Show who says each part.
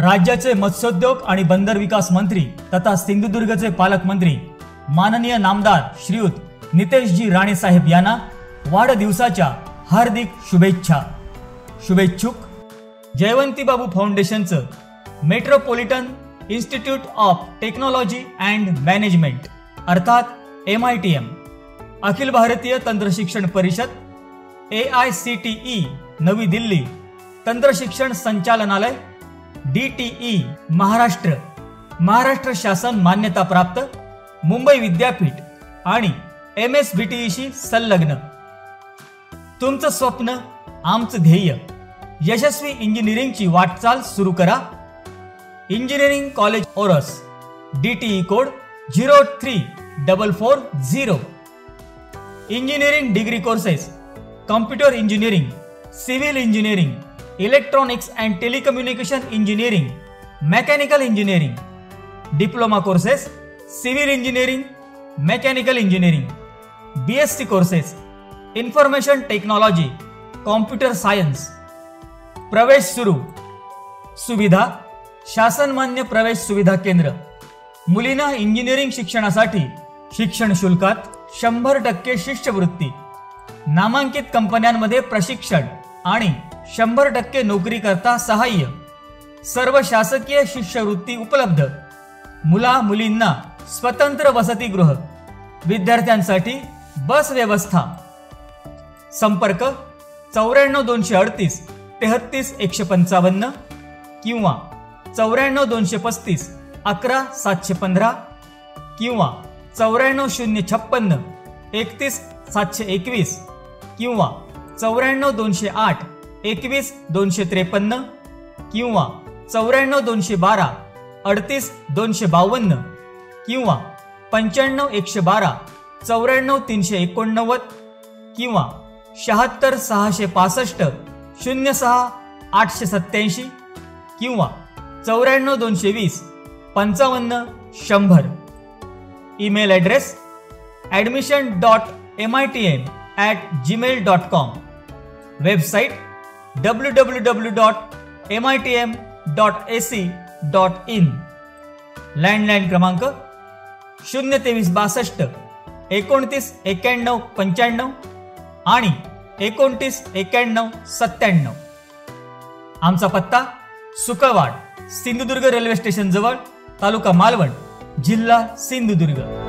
Speaker 1: राज्याचे मत्स्योद्योग आणि बंदर विकास मंत्री तथा सिंधुदुर्गचे पालकमंत्री माननीय नामदार श्रीयुत नितेशजी राणे साहेब यांना वाढदिवसाच्या हार्दिक शुभेच्छा। शुभेच्छुक जयवंती बाबू फाउंडेशनचं metropolitan institute of technology and management अर्थात MITM, अखिल भारतीय तंत्रशिक्षण परिषद AICTE नवी दिल्ली, तंत्रशिक्षण संचालनालय DTE महाराष्ट्र शासन मान्यता प्राप्त मुंबई विद्यापीठ आणि MSBTE शी संलग्न। तुमचं स्वप्न आमचं ध्येय, यशस्वी इंजिनिअरिंगची वाटचाल सुरू करा। Engineering college ORS, DTE code 03440। Engineering degree courses computer engineering, civil engineering, electronics and telecommunication engineering, mechanical engineering, diploma courses civil engineering, mechanical engineering, BSc courses information technology, computer science. प्रवेश सुरू। सुविधा शासनमान्य प्रवेश सुविधा केंद्र। मुलींना इंजिनिअरिंग शिक्षणासाठी शिक्षण शुल्कात 100% शिष्यवृत्ती, नामांकित कंपन्यांमध्ये प्रशिक्षण आणि 100% नोकरी करता सहाय्य, सर्व शासकीय शिष्यवृत्ती उपलब्ध। मुला मुलींना स्वतंत्र वसतिगृह, विद्यार्थ्यांसाठी बस व्यवस्था। संपर्क 94 238 33 155 किंवा 94 235 11 715 किंवा 94 056 31 721 किंवा 94 208 21 253 किंवा 94 212 38 252 किंवा 95 112 94 389 किंवा 76 665 06 887 किंवा 94 220 55 100। Email address admission.mitm@gmail.com, website www.mitm.ac.in, landline क्रमांक 023 62 29 91 95 आणि 29 91 97। आमचा पत्ता सुकळवाड, सिंधुदुर्ग रेल्वे स्टेशन जवळ, तालुका मालवण, जिल्हा सिंधुदुर्ग।